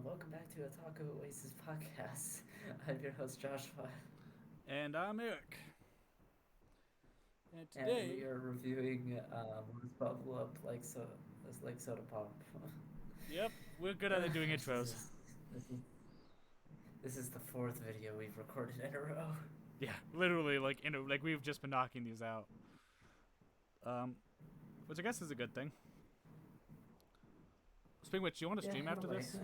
welcome back to Otaku Oasis Podcast. I'm your host Joshua, And I'm Eric. And and we today, are reviewing What's Bubble Up like Soda Pop. yep, we're good at doing intros. Jesus, this is this is the fourth video we've recorded in a row. Yeah, literally, like we've just been knocking these out. Um, which I guess is a good thing. Speaking of which, do you want to Yeah, stream in a after way. this?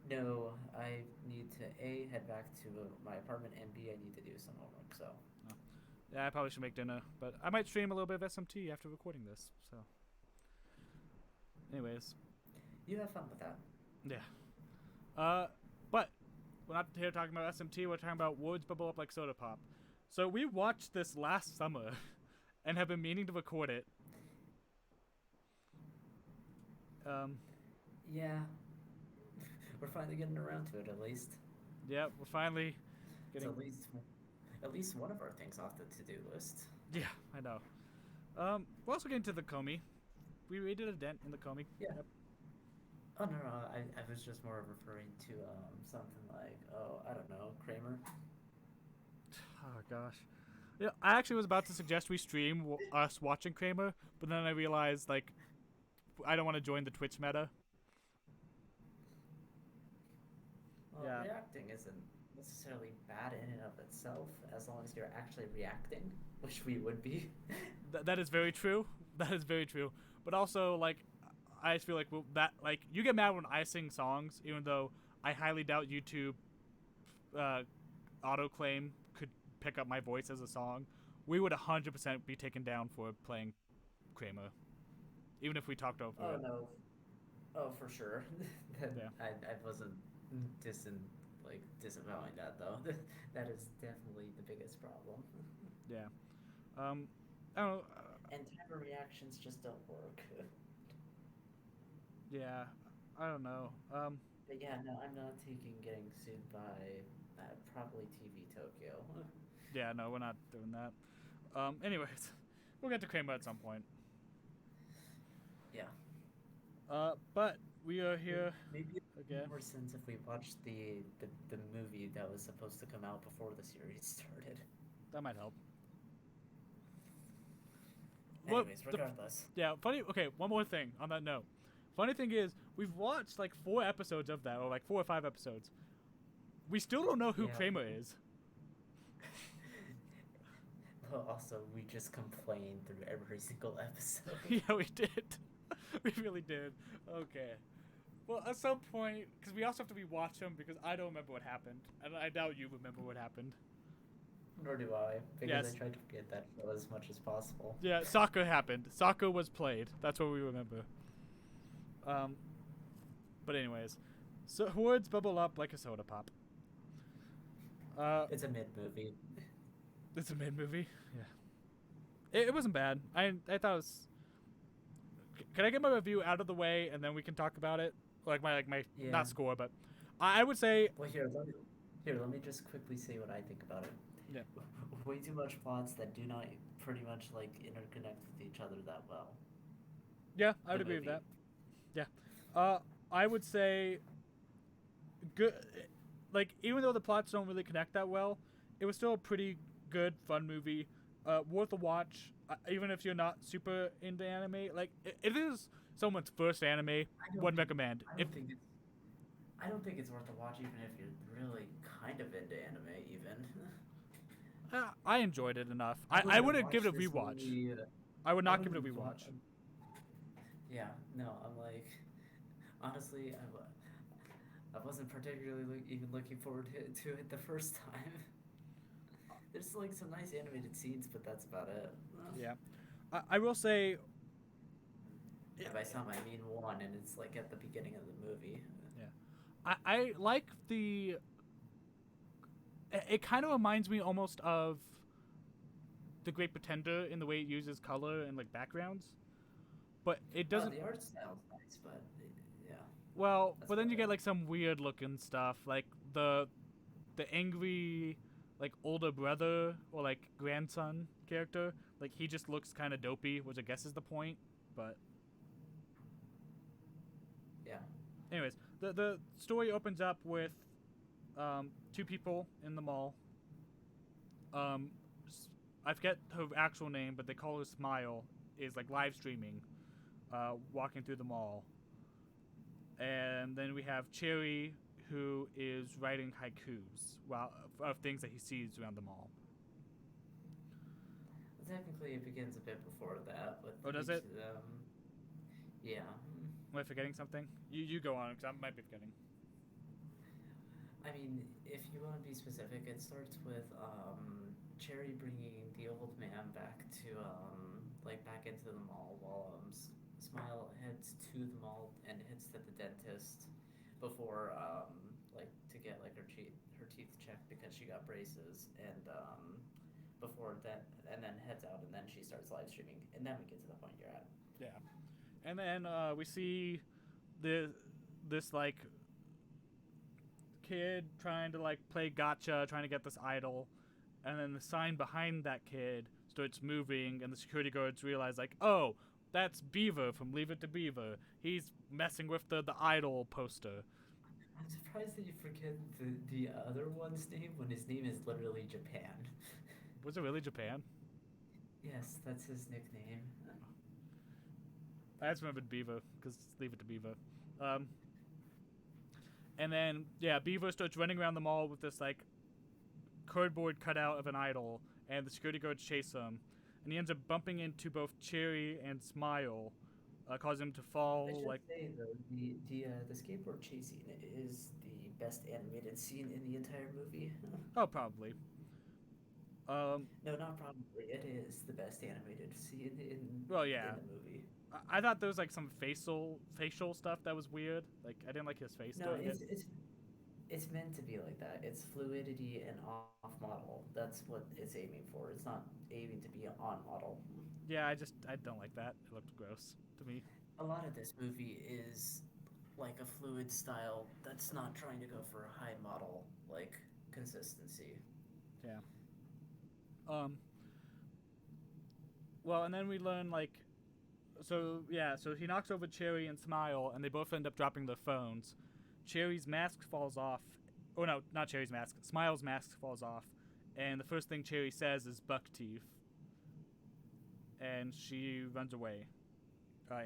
No, I need to A, head back to my apartment, and B, I need to do some homework. So Oh. Yeah, I probably should make dinner, but I might stream a little bit of SMT after recording this. So, anyways, you have fun with that. yeah. But we're not here talking about SMT. We're talking about words bubble up like soda pop. So we watched this last summer, and have been meaning to record it. Um, Yeah, we're finally getting around to it. At least yeah, we're finally it's getting. at least one of our things off the to-do list. Yeah, I know. We're also getting to the Comey. We did a dent in the Comey. Yeah. Yep. Oh no, I was just more referring to something like, oh, I don't know, Kramer. Oh gosh. Yeah, I actually was about to suggest we stream us watching Kramer, but then I realized like I don't want to join the Twitch meta. Well, Yeah, reacting isn't necessarily bad in and of itself, as long as you're actually reacting, which we would be. that is very true. That is very true. But also like I just feel like that like you get mad when I sing songs, even though I highly doubt YouTube uh, autoclaim could pick up my voice as a song. We would 100% be taken down for playing Kramer, even if we talked over Oh it. no, oh for sure. That Yeah. I wasn't distant disavowing that though. That is definitely the biggest problem. Yeah. Um, I don't know. And timer reactions just don't work. Yeah. I don't know. But yeah, no, I'm not taking getting sued by probably TV Tokyo. Yeah, no, we're not doing that. Anyways, we'll get to Kramer at some point. Yeah. But we are here Maybe it makes again. more sense if we watched the movie that was supposed to come out before the series started. That might help. What Anyways, the? regardless. Yeah, funny. Okay, one more thing on that note. Funny thing is, we've watched like 4 episodes of that, or like 4 or 5 episodes. We still don't know who Yeah. Kramer is. Well, also, we just complained through every single episode. Yeah, we did. We really did. Okay. Well, at some point, because we also have to rewatch them because I don't remember what happened, and I doubt you remember what happened. Nor do I, because Yes. I tried to forget that show as much as possible. Yeah, soccer happened. Soccer was played. That's what we remember. Um, but anyways, so words bubble up like a soda pop. It's a mid movie. It's a mid movie. Yeah, it wasn't bad. I thought it was. Can I get my review out of the way and then we can talk about it? Like my Yeah. not score, but I would say Well, let me just quickly say what I think about it. yeah. Way too much plots that do not pretty much interconnect with each other that well. Yeah, I The would agree with movie. that. Yeah. I would say good. Like even though the plots don't really connect that well, it was still a pretty good, fun movie. Worth a watch, even if you're not super into anime. Like it is someone's first anime. I don't Would think recommend. I If don't think it's I don't think it's worth a watch even if you're really kind of into anime even. I enjoyed it enough, I I wouldn't wouldn't give watch it a this rewatch. movie. I would I not give it a wouldn't wa- rewatch. Yeah, no, I'm like honestly I wasn't particularly even looking forward to it the first time. There's like some nice animated scenes, but that's about it. Yeah, I will say. And by some, I mean one, and it's like at the beginning of the movie. Yeah, I like the. It kind of reminds me almost of the Great Pretender in the way it uses color and like backgrounds, but it Oh, doesn't. the art style's nice, but yeah, Well, that's but then about you get it. like some weird looking stuff, like the angry like older brother or like grandson character. Like he just looks kind of dopey, which I guess is the point. But Yeah. Anyways, the story opens up with two people in the mall. Um, I forget her actual name, but they call her Smile. Is like live streaming, walking through the mall. And then we have Cherry, who is writing haikus of things that he sees around the mall. Technically, it begins a bit before that with Oh, does each it? of them. Yeah. Am I forgetting something? You go on, because I might be forgetting. I mean, if you want to be specific, it starts with Cherry bringing the old man back to like back into the mall while Smile heads to the mall and hits to the dentist before like to get like her teeth checked because she got braces and before that and then heads out and then she starts live streaming and then we get to the point you're at. Yeah. And then we see this like kid trying to like play gotcha, trying to get this idol, and then the sign behind that kid starts moving, and the security guards realize like, oh, that's Beaver from Leave It to Beaver. He's messing with the idol poster. I'm surprised that you forget the other one's name when his name is literally Japan. Was it really Japan? Yes, that's his nickname. I just remembered Beaver because Leave It to Beaver. And then Beaver starts running around the mall with this like cardboard cutout of an idol, and the security guards chase him, and he ends up bumping into both Cherry and Smile, causing him to fall. I should Like, say though, the skateboard chasing is the best animated scene in the entire movie. oh, probably. No, not probably. It is the best animated scene Well, yeah. in the movie. I thought there was like some facial stuff that was weird. Like, I didn't like his face No, doing it. it's meant to be like that. It's fluidity and off model. That's what it's aiming for. It's not aiming to be on model. Yeah, I don't like that. It looked gross to me. A lot of this movie is like a fluid style that's not trying to go for a high model like consistency. Yeah. Well, and then we learn like, so he knocks over Cherry and Smile, and they both end up dropping their phones. Cherry's mask falls off. Oh no, not Cherry's mask. Smile's mask falls off, and the first thing Cherry says is "buck teeth," and she runs away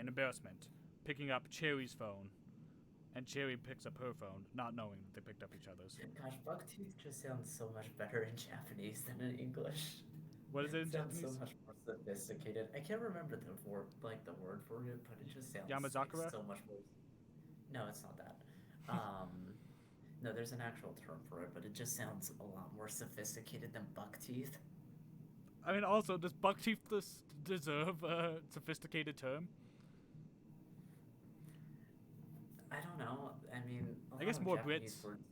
in embarrassment, picking up Cherry's phone, and Cherry picks up her phone, not knowing that they picked up each other's. Gosh, bucktooth just sounds so much better in Japanese than in English. What is it in sounds Japanese? so much more sophisticated. I can't remember the word, like the word for it, but it just sounds Yamazakura? like so much more. No, it's not that. No, there's an actual term for it, but it just sounds a lot more sophisticated than buck teeth. I mean, also, does buck teeth deserve a sophisticated term? I don't know. I mean, I guess more Japanese Brits. words,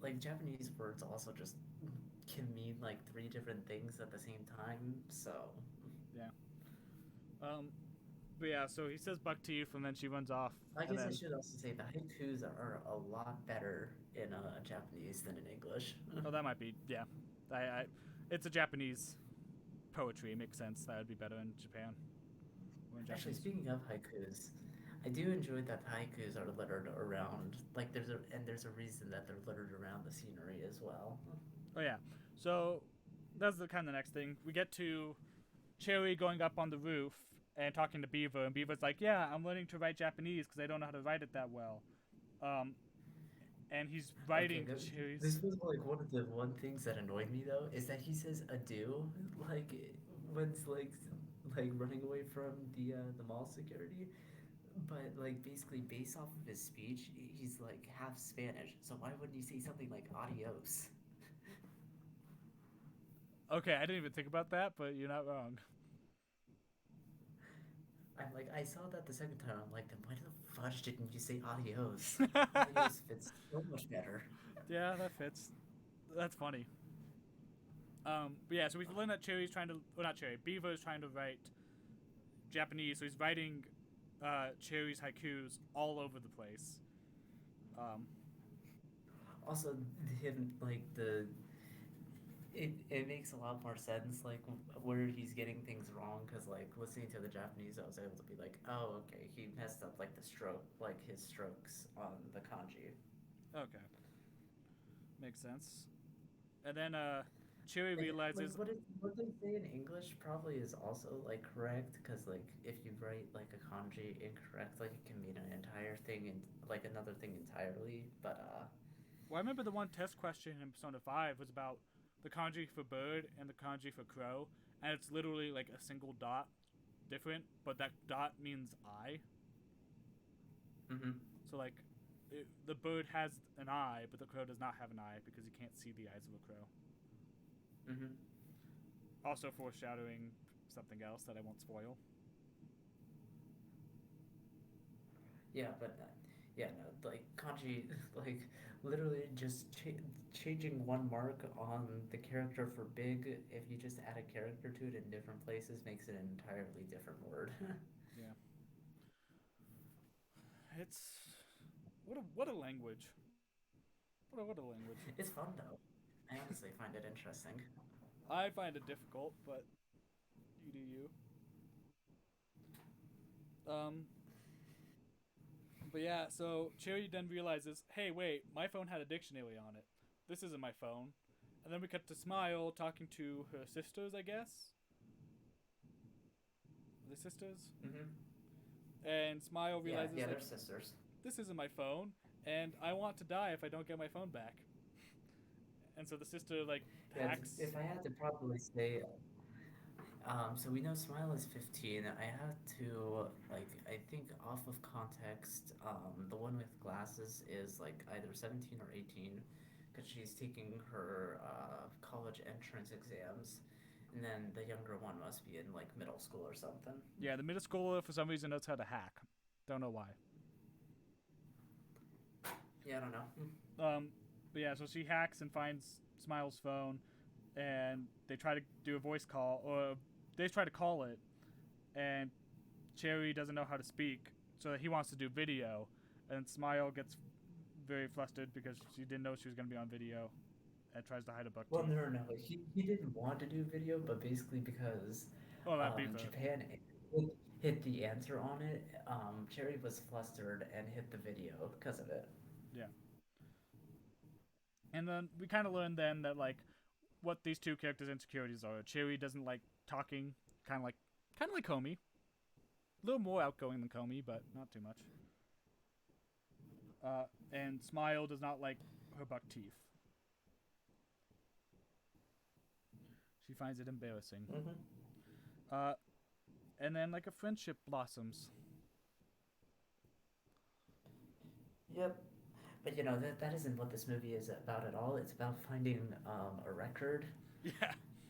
like Japanese words also just can mean like 3 different things at the same time. So Yeah. But yeah, so he says buck teeth, and then she runs off. I and guess then, I should also say the haikus are a lot better in Japanese than in English. Oh, that might be, yeah. It's a Japanese poetry. It makes sense. That would be better in Japan. Or in Actually, Japanese. speaking of haikus, I do enjoy that haikus are littered around. Like there's a reason that they're littered around the scenery as well. Oh yeah. So that's the kind of next thing. We get to Cherry going up on the roof and talking to Beaver, and Beaver's like, "Yeah, I'm learning to write Japanese because I don't know how to write it that well." And he's writing Cherry's. This was like one things that annoyed me though is that he says adieu like when's like running away from the mall security. But like basically based off of his speech, he's like half Spanish. So why wouldn't he say something like adios? Okay, I didn't even think about that, but you're not wrong. I'm like I saw that the second time. I'm like, then why the fudge didn't you say adios? Adios fits so much better. Yeah, that fits. That's funny. But yeah, so we've learned that Cherry's trying to, well, not Cherry, Beaver is trying to write Japanese, so he's writing Cherry's haikus all over the place. Also, him like it makes a lot more sense, like where he's getting things wrong, because like listening to the Japanese, I was able to be like, oh, okay, he messed up like the stroke, like his strokes on the kanji. Okay, makes sense. And then Chewie And like realizes, what they say in English probably is also like correct, because like if you write like a kanji incorrect, like it can mean an entire thing and like another thing entirely. But well, I remember the one test question in Persona 5 was about the kanji for bird and the kanji for crow, and it's literally like a single dot different, but that dot means eye. mm-hmm, So like, the bird has an eye, but the crow does not have an eye because you can't see the eyes of a crow. mm-hmm. Also foreshadowing something else that I won't spoil. Yeah, but yeah, no, like kanji, like literally just changing one mark on the character for big. If you just add a character to it in different places, makes it an entirely different word. Yeah, it's what a language. What a language. It's fun though. I honestly find it interesting. I find it difficult, but you do you. Um, but yeah, so Cherry then realizes, hey, wait, my phone had a dictionary on it. This isn't my phone. And then we cut to Smile talking to her sisters, I guess. Are they sisters? Mm-hmm. And Smile Yeah, realizes, yeah, like, they're sisters. this isn't my phone, and I want to die if I don't get my phone back. And so the sister, like, Yeah, hacks. if I had to probably say, so we know Smile is 15. I have to, like, I think off of context, the one with glasses is like either 17 or 18, because she's taking her college entrance exams, and then the younger one must be in like middle school or something. Yeah, the middle schooler, for some reason, knows how to hack. Don't know why. Yeah, I don't know. But yeah, so she hacks and finds Smile's phone, and they try to do a voice call, or they try to call it, and Cherry doesn't know how to speak, so he wants to do video, and Smile gets very flustered because she didn't know she was going to be on video, and tries to hide a buck Well, teeth. no. He didn't want to do video, but basically because Oh, that'd be the Japan hit the answer on it, Cherry was flustered and hit the video because of it. yeah. And then we kind of learn then that like what these two characters' insecurities are. Cherry doesn't like talking, kind of like Comey. A little more outgoing than Comey, but not too much. And Smile does not like her buck teeth. She finds it embarrassing. Mm-hmm. Uh, and then like a friendship blossoms. Yep. But you know that isn't what this movie is about at all. It's about finding a record Yeah,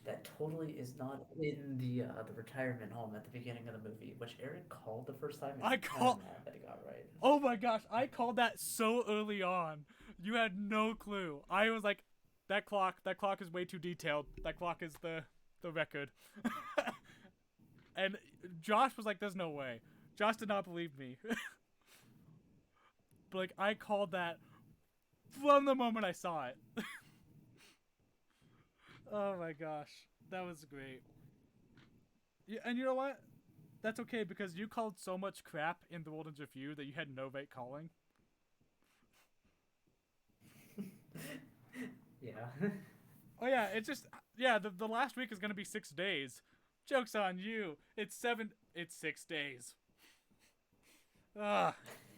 that totally is not in the retirement home at the beginning of the movie, which Eric called the first time, and I I'm kind of call. mad that he got right. Oh my gosh, I called that so early on. You had no clue. I was like, that clock is way too detailed. That clock is the record. And Josh was like, there's no way. Josh did not believe me. But like, I called that from the moment I saw it. Oh my gosh, that was great. Yeah, and you know what? That's okay because you called so much crap in the Walden's review that you had no right calling. Yeah. Oh yeah, it's just the last week is gonna be 6 days. Joke's on you. It's 6 days. Ugh.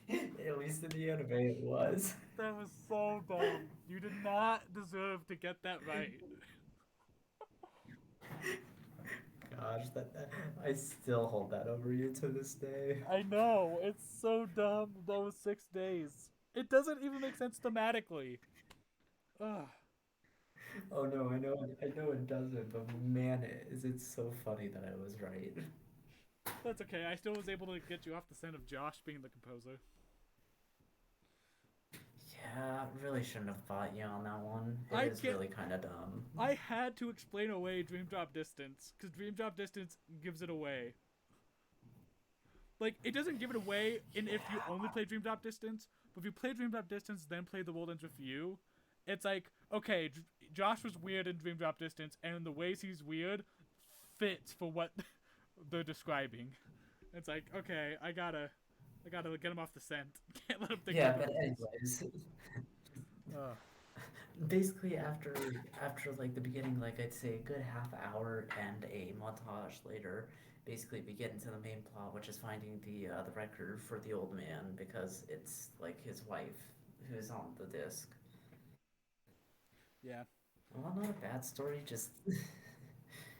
At least in the anime it was. That was so dumb. You did not deserve to get that right. Gosh, I still hold that over you to this day. I know, it's so dumb. That was 6 days. It doesn't even make sense thematically. Ugh. Oh no, I know it doesn't, but man, is it so funny that I was right. That's okay. I still was able to get you off the scent of Josh being the composer. Yeah, really shouldn't have fought you on that one. I It is get- really kind of dumb. I had to explain away Dream Drop Distance because Dream Drop Distance gives it away. Like, it doesn't give it away if you only play Dream Drop Distance, but if you play Dream Drop Distance, then play the World Ends With You, it's like, okay, Josh was weird in Dream Drop Distance, and the ways he's weird fits for what they're describing. It's like, okay, I gotta get him off the scent. Can't let him think Yeah, we're but doing this. anyways, Uh, basically after like the beginning, like I'd say a good half hour and a montage later, basically we get into the main plot, which is finding the record for the old man because it's like his wife who's on the disc. yeah, Well, not a bad story, just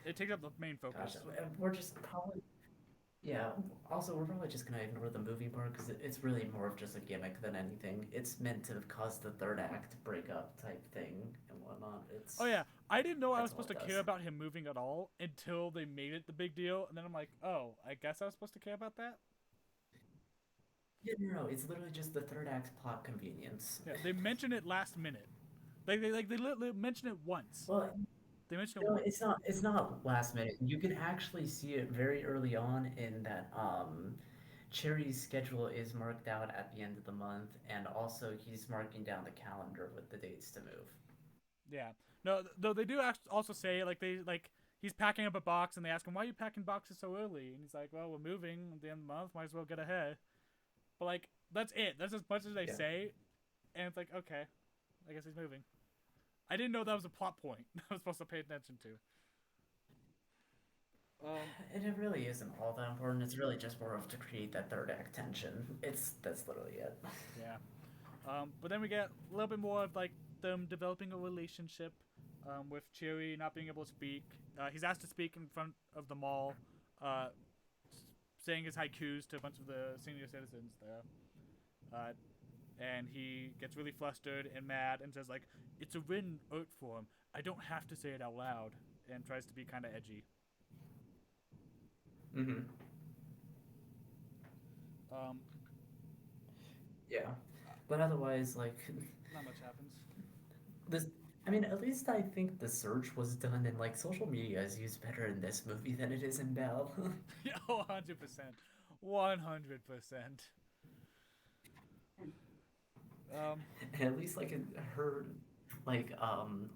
it takes up the main gosh, focus. we're just probably yeah. Also, we're probably just gonna ignore the movie part because it's really more of just a gimmick than anything. It's meant to cause the third act breakup type thing and whatnot. Oh It's yeah, I didn't know I was That's all supposed to it care does. about him moving at all until they made it the big deal, and then I'm like, oh, I guess I was supposed to care about that. Yeah, no, no, it's literally just the third act plot convenience. Yeah, they mention it last minute. They literally mention it once. Well, They mention it no, once. it's not last minute. You can actually see it very early on in that Cherry's schedule is marked out at the end of the month, and also he's marking down the calendar with the dates to move. Yeah. No, though they do also say he's packing up a box, and they ask him, "Why are you packing boxes so early?" And he's like, "Well, we're moving at the end of the month. Might as well get ahead." But like that's it. That's as much as they Yeah. say, and it's like, okay, I guess he's moving. I didn't know that was a plot point I was supposed to pay attention to. And it really isn't all that important. It's really just more of to create that third act tension. That's literally it. Yeah. But then we get a little bit more of like them developing a relationship, with Cheery not being able to speak. He's asked to speak in front of the mall, uh, saying his haikus to a bunch of the senior citizens there. Uh, and he gets really flustered and mad and says like, "It's a written art form. I don't have to say it out loud," and tries to be kind of edgy. Mm-hmm. Um, Yeah, but otherwise, like Not much happens. this. I mean, at least I think the search was done, and like social media is used better in this movie than it is in Belle. Yeah, 100%, 100%. Um, And at least like her, like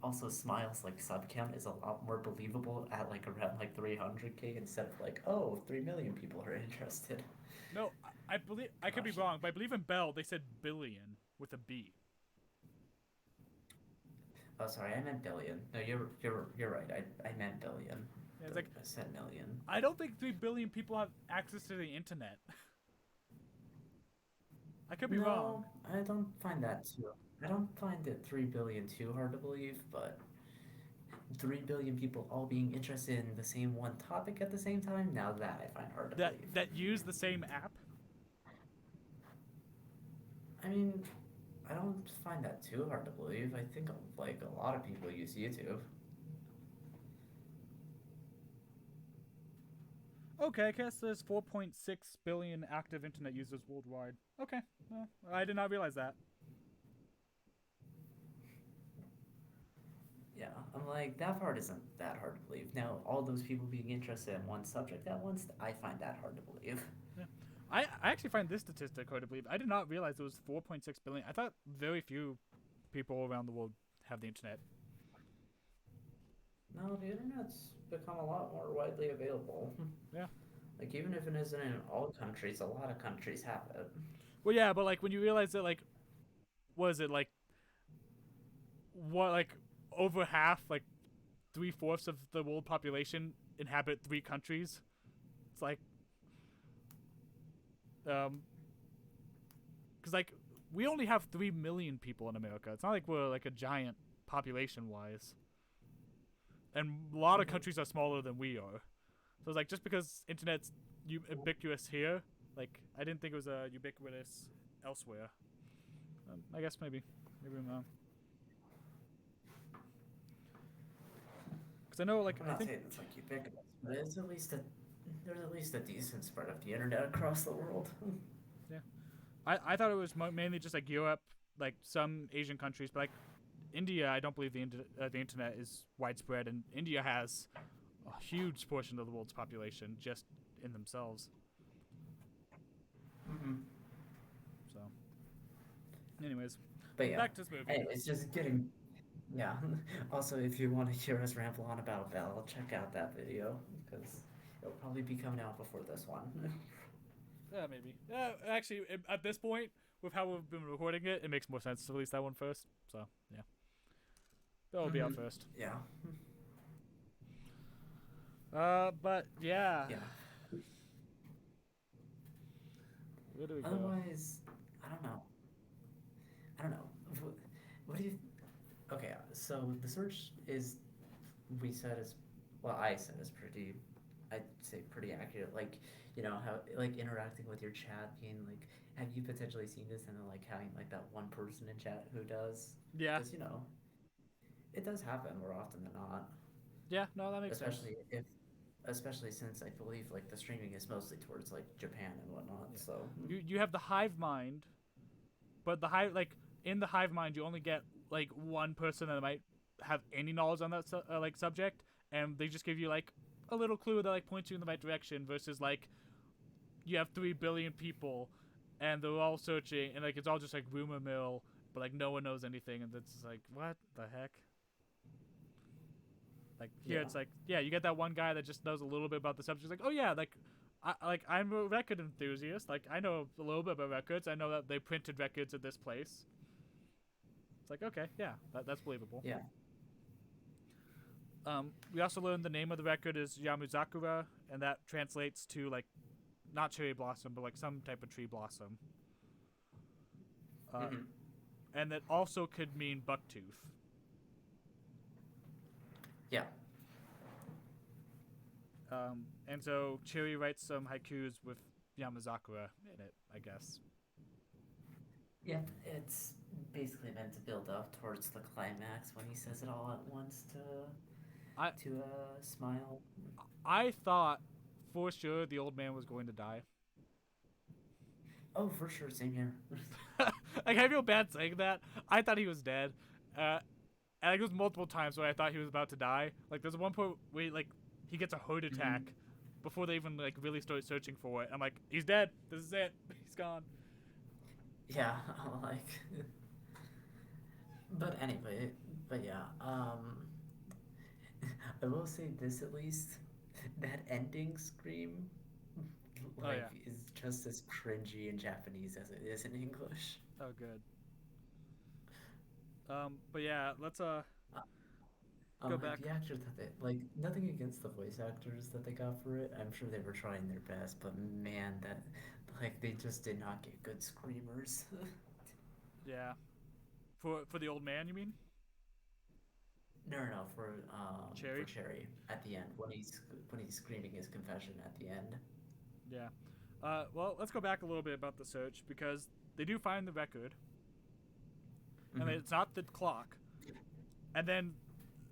also Smiles like sub count is a lot more believable at like around like 300K instead of like, oh, 3 million people are interested. no, I believe I could be Gosh. wrong, but I believe in Bell they said billion with a B. Oh, sorry, I meant billion. No, you're right. I meant billion. Yeah, it's But like I said million. I don't think 3 billion people have access to the internet. I could be wrong. No, I don't find that too. I don't find it 3 billion too hard to believe, but 3 billion people all being interested in the same one topic at the same time, now that I find hard to That believe. that use the same app. I mean, I don't find that too hard to believe. I think like a lot of people use YouTube. Okay, I guess there's 4.6 billion active internet users worldwide. Okay, well, I did not realize that. Yeah, I'm like that part isn't that hard to believe. Now, all those people being interested in one subject at once, I find that hard to believe. Yeah. I actually find this statistic hard to believe. I did not realize it was 4.6 billion. I thought very few people around the world have the internet. No, the internet's become a lot more widely available. Yeah. Like even if it isn't in all countries, a lot of countries have it. Well, yeah, but like when you realize that, like, was it like what, like over half, like 3/4 of the world population inhabit 3 countries? It's like, because like we only have 3 million people in America. It's not like we're like a giant population wise, and a lot of Mhm. countries are smaller than we are. So it's like just because internet's ubiquitous here, like I didn't think it was ubiquitous elsewhere. I guess maybe I'm wrong. Because I know, like I'm I not think saying it's like ubiquitous, but it's at least a there's at least a decent spread of the internet across the world. yeah, I thought it was mainly just like Europe, like some Asian countries, but like India, I don't believe the internet is widespread, and India has a huge portion of the world's population just in themselves. Hmm. So, anyways, But yeah, back to this movie. anyways, just getting Yeah. Also, if you want to hear us ramble on about Belle, check out that video because it'll probably be coming out before this one. Yeah, maybe. Actually, at this point, with how we've been recording it, it makes more sense to release that one first. So yeah, that will be out first. Yeah. But yeah, Yeah. where do we go? Otherwise, I don't know. I don't know. What do you? Okay, so the search is we said is well, I said is pretty. I'd say pretty accurate. Like how like interacting with your chat, being like, have you potentially seen this, and then like having like that one person in chat who does, Yeah, because it does happen more often than not. yeah, no, that makes sense. Especially if especially since I believe like the streaming is mostly towards like Japan and whatnot. Yeah, So you have the hive mind, but the hive like in the hive mind you only get like one person that might have any knowledge on that like subject, and they just give you like a little clue that like points you in the right direction. Versus like you have 3 billion people, and they're all searching, and like it's all just like rumor mill, but like no one knows anything, and it's like what the heck. Like here, yeah, it's like yeah, you get that one guy that just knows a little bit about the subject. It's like oh yeah, I'm a record enthusiast. Like I know a little bit about records. I know that they printed records at this place. It's like okay, yeah, that's believable. yeah, We also learned the name of the record is Yamuzakura, and that translates to like not cherry blossom, but like some type of tree blossom. Uh, hmm and that also could mean bucktooth. yeah, And so Cherry writes some haikus with Yamazakura in it, I guess. yeah. It's basically meant to build up towards the climax when he says it all at once I to smile. I thought for sure the old man was going to die. Oh, for sure, same here. Like I feel bad saying that. I thought he was dead. And like, there was multiple times where I thought he was about to die. Like there's one point where like he gets a heart attack before they even like really start searching for it. I'm like, he's dead. This is it. He's gone. Yeah, like. But anyway, but yeah. I will say this at least. That ending scream, Oh like, yeah. is just as cringy in Japanese as it is in English. Oh good. But yeah, let's Uh, go back. the actors that they like, nothing against the voice actors that they got for it. I'm sure they were trying their best, but man, that like they just did not get good screamers. Yeah. For the old man, you mean? No, no, no, for Cherry? Cherry at the end when he's screaming his confession at the end. Yeah. Well, let's go back a little bit about the search because they do find the record, and Mm-hmm. it's not the clock. And then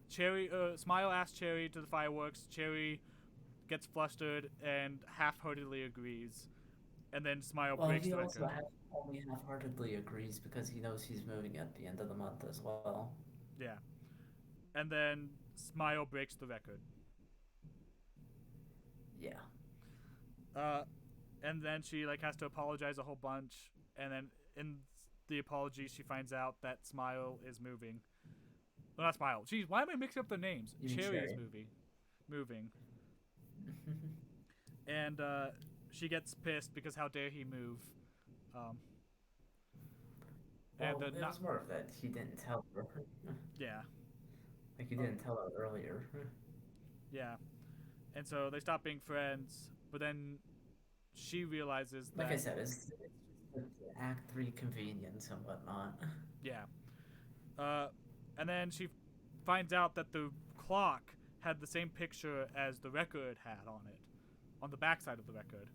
Cherry, Smile asks Cherry to the fireworks. Cherry gets flustered and half-heartedly agrees, and then Smile Well, breaks he the also record. only half-heartedly agrees because he knows he's moving at the end of the month as well. Yeah. And then Smile breaks the record. Yeah. Uh, and then she like has to apologize a whole bunch, and then in the apology she finds out that Smile is moving. Well, not Smile. Jeez, why am I mixing up the names? You mean Cherry is Cherry? moving, and she gets pissed because how dare he move? Um, and Well, it was more of that he didn't tell her. yeah, Like he didn't tell her earlier. yeah, and so they stop being friends. But then she realizes that Like I said, it's just Act 3 convenience and whatnot. yeah, uh, and then she finds out that the clock had the same picture as the record had on it, on the backside of the record.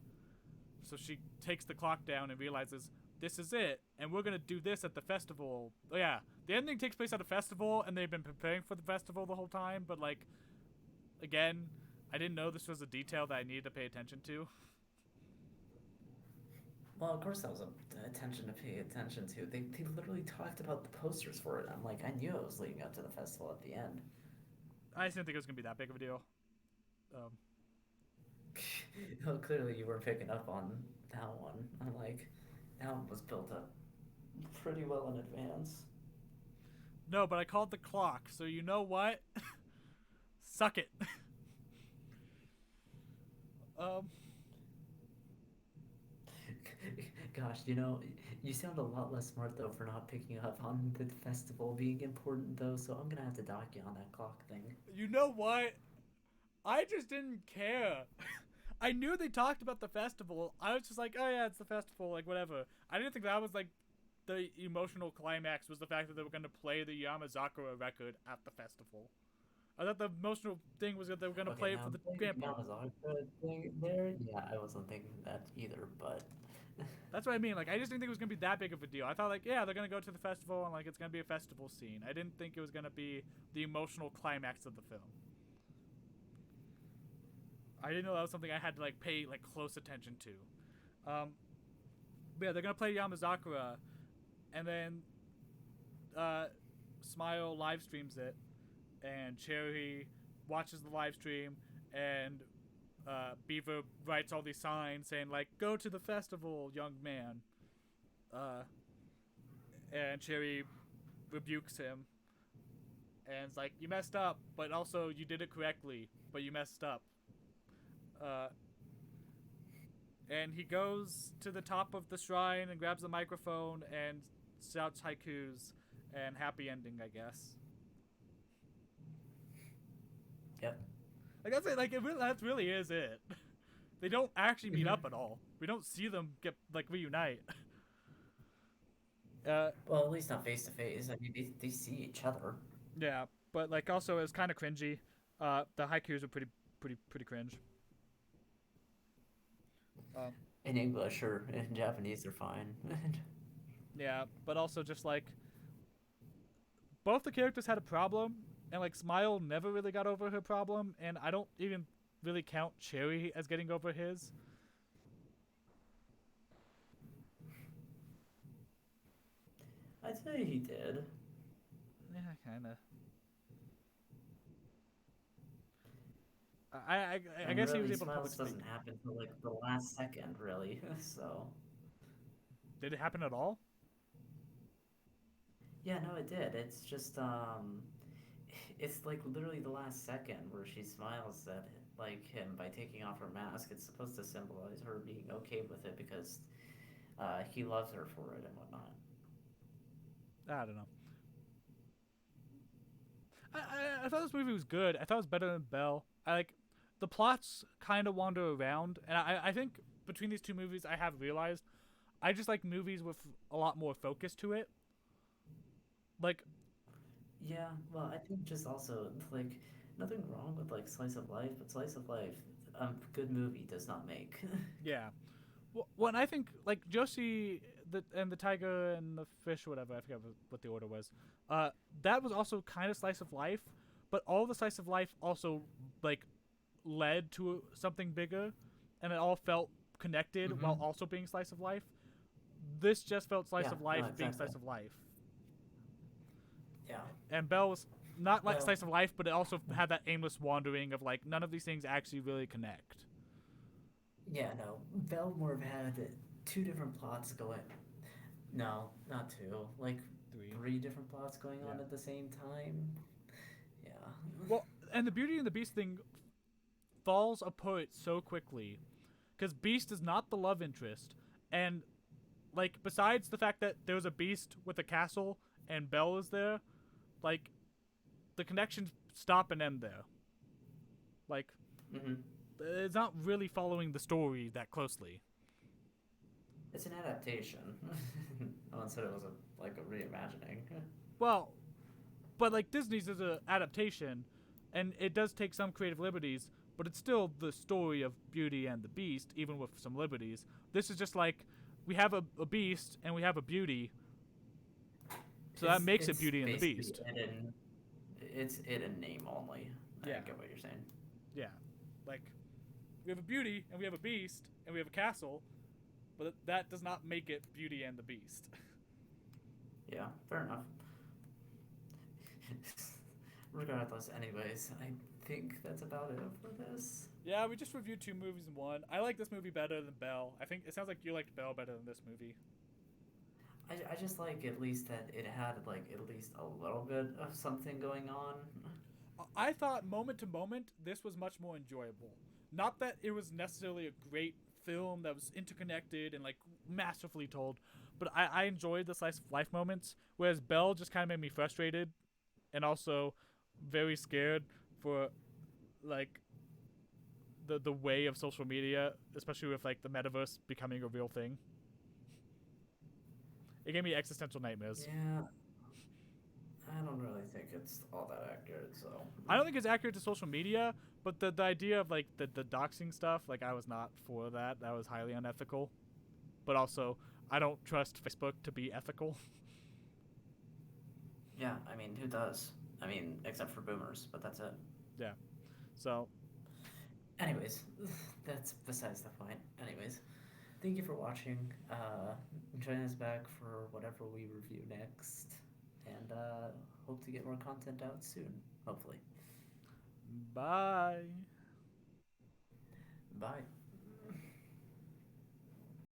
So she takes the clock down and realizes this is it, and we're gonna do this at the festival. Oh yeah, the ending takes place at a festival, and they've been preparing for the festival the whole time. But like, again, I didn't know this was a detail that I needed to pay attention to. Well, of course that was attention to pay attention to. They literally talked about the posters for it. I'm like, I knew it was leading up to the festival at the end. I just didn't think it was gonna be that big of a deal. Um, Well, clearly you weren't picking up on that one. I'm like, that one was built up pretty well in advance. No, but I called the clock, so you know what? Suck it. um, Gosh, you sound a lot less smart though for not picking up on the festival being important though, so I'm gonna have to dock you on that clock thing. you know what? I just didn't care. I knew they talked about the festival. I was just like, oh yeah, it's the festival, like whatever. I didn't think that was like the emotional climax was the fact that they were going to play the Yamazakura record at the festival. I thought the emotional thing was that they were going to Okay, play it now for the playing the grandpa. Yamazaki thing there, yeah, I wasn't thinking that either, but That's what I mean. Like, I just didn't think it was going to be that big of a deal. I thought, like, yeah, they're going to go to the festival and, like, it's going to be a festival scene. I didn't think it was going to be the emotional climax of the film. I didn't know that was something I had to, like, pay, like, close attention to. But yeah, they're going to play Yamazakura, and then Smile live streams it, and Cherry watches the live stream, and Beaver writes all these signs saying like "Go to the festival, young man," and Cherry rebukes him, and it's like, "You messed up, but also you did it correctly, but you messed up." Uh, and he goes to the top of the shrine and grabs the microphone and shouts haikus and happy ending, I guess. yep. Like that's it. Like that really is it. They don't actually meet up at all. We don't see them get like reunite. Well, at least not face to face. I mean, they see each other. Yeah, but like also it was kind of cringy. The haikus are pretty cringe. Um, In English or in Japanese, they're fine. yeah, but also just like both the characters had a problem, and like Smile never really got over her problem, and I don't even really count Cherry as getting over his. I'd say he did. Yeah, kind of. I guess he was Really, able to public Smiles speak. doesn't happen till like the last second, really. So Did it happen at all? yeah, no, it did. It's just it's like literally the last second where she smiles at like him by taking off her mask. It's supposed to symbolize her being okay with it because he loves her for it and whatnot. I don't know. I thought this movie was good. I thought it was better than Belle. I like the plots kind of wander around, and I think between these two movies, I have realized I just like movies with a lot more focus to it. Like, Yeah, well, I think just also like nothing wrong with like slice of life, but slice of life, good movie does not make. yeah. Well, when I think like Josie the tiger and the fish or whatever, I forget what the order was. That was also kind of slice of life, but all the slice of life also like led to something bigger, and it all felt connected while hmm also being slice of life. This just felt slice Yeah, of life no, being exactly. slice of life, Yeah. and Belle was not like Well, slice of life, but it also had that aimless wandering of like none of these things actually really connect. yeah, no. Belmore had two different plots going. No, not two. Like Three. three different plots going Yeah. on at the same time. Yeah. Well, and the Beauty and the Beast thing falls apart so quickly because Beast is not the love interest, and like besides the fact that there's a Beast with a castle and Belle is there, like the connections stop and end there. Like hmm it's not really following the story that closely. It's an adaptation. No one said it was like a reimagining. Well, but like Disney's is an adaptation, and it does take some creative liberties, but it's still the story of Beauty and the Beast, even with some liberties. This is just like we have a Beast and we have a Beauty, so that makes it It's Beauty and the basically Beast. it's it in name only. I Yeah, get what you're saying. yeah. Like we have a Beauty and we have a Beast and we have a castle, but that does not make it Beauty and the Beast. Yeah, fair enough. Regardless, anyways, I think that's about it for this. Yeah, we just reviewed two movies in one. I like this movie better than Belle. I think it sounds like you liked Belle better than this movie. I just like at least that it had like at least a little bit of something going on. I thought moment to moment this was much more enjoyable. Not that it was necessarily a great film that was interconnected and like masterfully told, but I enjoyed the slice of life moments. Whereas Belle just kind of made me frustrated and also very scared for like the way of social media, especially with like the metaverse becoming a real thing. It gave me existential nightmares. Yeah, I don't really think it's all that accurate. So I don't think it's accurate to social media, but the idea of like the doxing stuff, like I was not for that. That was highly unethical. But also, I don't trust Facebook to be ethical. yeah, I mean, who does? I mean, except for boomers, but that's it. Yeah. So, Anyways, that's besides the point. Anyways, thank you for watching. Join us back for whatever we review next, and hope to get more content out soon. Hopefully. bye. Bye.